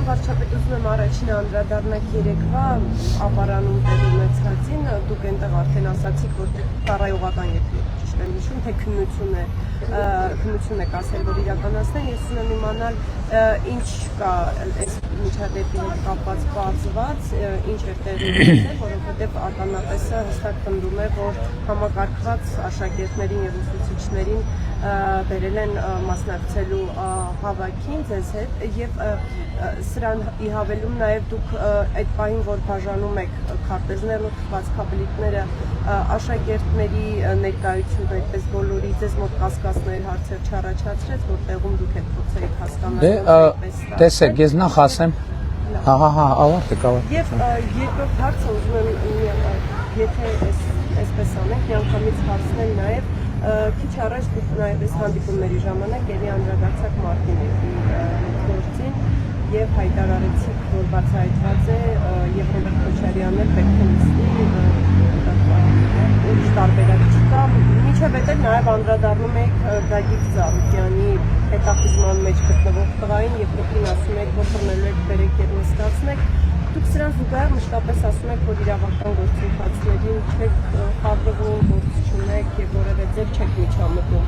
Պարոն վարչապետ, ուզում եմ առաջին անդրադառնալ երեկվա ապարանում տեղ ունեցածին, դուք այնտեղ արդեն ասացիք, որ ծառայողական, եթե ճիշտ եմ հիշում, թե քննություն եք ասել, որ իրականացնեն, ես ուզում եմ իմանալ ինչ կա այս միջադեպի հետ կապված պարզված, ինչ էր տեղի ունեցել, որովհետև ականատեսը հստակ պնդում է, որ համակարգված աշակերտներին եւ ուսուցիչներին բերել են մասնակցելու հավաքին ձեզ հետ եւ սրան ի հավելում նաեւ դուք այդ պահին, որ բաժանում եք քարտեզներն ու թվված կապլիկները աշակերտների ներկայությունը այդպես բոլորի ձեզ մոտ կասկածներ հարցեր չառաջացրեց, որ տեղում դուք եք փորձեիք հասկանալ տեսեք, ես նախ ասեմ ավարտեք։ Եվ երկրորդ հարցը ուզում եմ եթե այսպես անենք, միանգամից հարցնել նաեւ քիչ առաջ դուք նաեւ այս հանդիպումների ժամանակ ելի անդրադարձակ Մարտինեկի գործին եւ հայտարարեցիք, որ բացահայտված է եւ Ռոբերտ Քոչարյանն պետք է նստի ուրիշ տարբերակ չկա, մինչև այդ նաև անդրադառնում եք Գագիկ Ծառուկյանի հետախուզման մեջ գտնվող տղային եւ դուքին ասում եք, որ խմելու եք, բերեք եւ նստացնեք, դուք սրան զուգահեռ մշտապես ասում եք, որ իրավական գործընթացներին չեք խառնվում, գործ չունեք եւ որևէ ձև չեք միջամտում։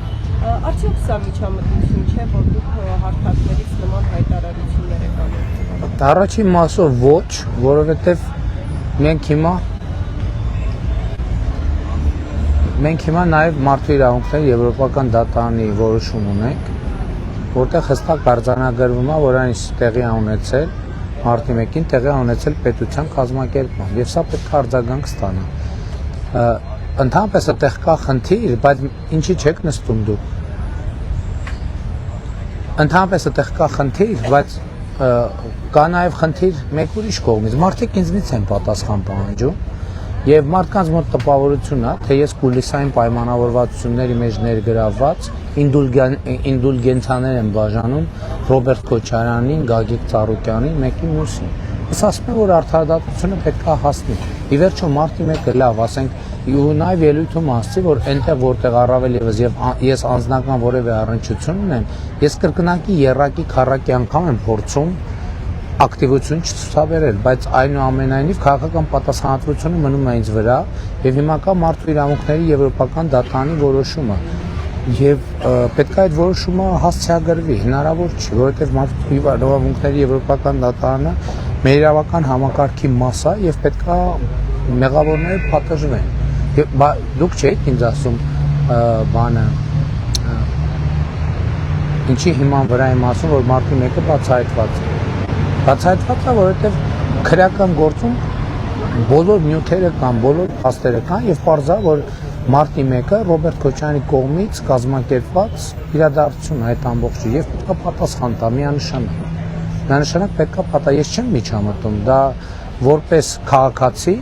Արդյոք սա միջամտություն չէ, որ դուք հարթակներից նման հայտարարություններ եք անում։ Առաջին մասով ոչ, որովհետեւ մենք հիմա նաև մարդու իրավունքների եվրոպական դատարանի որոշում ունենք, որտեղ հստակ արձանագրվում է, որ այն տեղի է ունեցել մարտի 1-ին տեղի է ունեցել պետության կազմակերպման, եւ սա պետք է արձագանք ստանա։ Ընդհանրապես այդտեղ կա խնդիր, բայց ինչի չեք նստում դուք։ Ընդհանրապես այդտեղ կա խնդիր, բայց կա նաև խնդիր մեկ ուրիշ կողմից։ Մարդիկ ինձնից են պատասխան պահանջում եւ մարդկանց մոտ տպավորություն է, թե ես կուլիսային պայմանավորվածությունների մեջ ներգրավված ինդուլգենցիաներ եմ բաժանում Ռոբերտ Քոչարյանին, Գագիկ Ծառուկյանին, մեկի մյուսին։ Ես ասում եմ, որ արդարադատությունը պետք է հասնի։ Ի վերջո մարտի 1-ը լավ, ասենք, ու նաև ելույթում ասացի, որ այնտեղ որտեղ առավել եւս եւ ես անձնական որևէ առնչություն ունեմ, ես կրկնակի երակի քառակի անգամ եմ փորձում ակտիվություն չցուցաբերել, բայց այնուամենայնիվ քաղաքական պատասխանատվությունը մնում է ինձ վրա եւ հիմա կա մարդու իրավունքների եվրոպական դատարանի որոշումը եւ պետք է այդ որոշումը հասցեագրվի, հնարավոր չի, որովհետեւ մարդու իրավունքների եվրոպական դատարանը մեր իրավական համակարգի մաս է եւ պետք է մեղավորները պատժվեն։ Դուք չեք ինձ ասում բանը ինչի հիման վրա եմ ասում, որ մարտի 1-ը բացահայտված է։ Բացահայտված է, որովհետև քրեական գործում բոլոր նյութերը կան, բոլոր փաստերը կան եւ պարզա, որ մարտի 1-ը Ռոբերտ Քոչարյանի կողմից կազմակերպված իրադարձություն է այդ ամբողջը եւ պետք է պատասխան տա միանշանակ։ Միանշանակ պետք է պատա, ես չեմ միջամտում, դա որպես քաղաքացի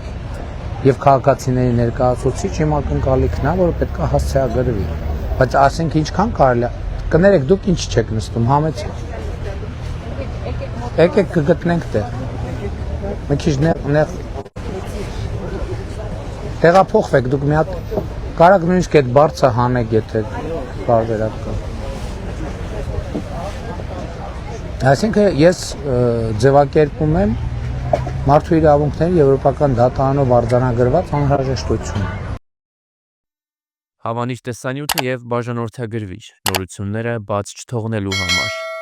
եւ քաղաքացիների ներկայացուցիչ իմ ակնկալիքն է, որ պետք է հասցեագրվի։ Բայց ասենք ինչքան կարելի է, կներեք դուք ինչ չեք նստում, համեցեք։ Եկեք կգտնենք տեղ։ Մի քիչ նեղ տեղափոխվեք, դուք մի հատ կարակ նույնիսկ այդ բարձը հանեք, եթե բարբերակ կա։ Այսինքն ես ձևակերպում եմ մարդու իրավունքների եվրոպական դատարանով արձանագրված անհրաժեշտություն։ Հավանիչ տեսանյութը եւ բաժանորդագրվիչ նորությունները բաց չթողնելու համար